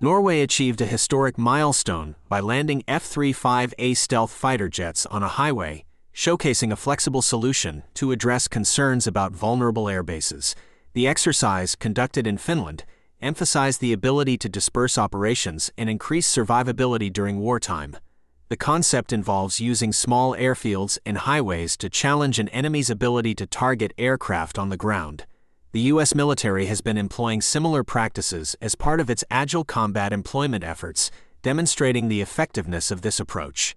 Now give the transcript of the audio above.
Norway achieved a historic milestone by landing F-35A stealth fighter jets on a highway, showcasing a flexible solution to address concerns about vulnerable airbases. The exercise, conducted in Finland, emphasized the ability to disperse operations and increase survivability during wartime. The concept involves using small airfields and highways to challenge an enemy's ability to target aircraft on the ground. The U.S. military has been employing similar practices as part of its agile combat employment efforts, demonstrating the effectiveness of this approach.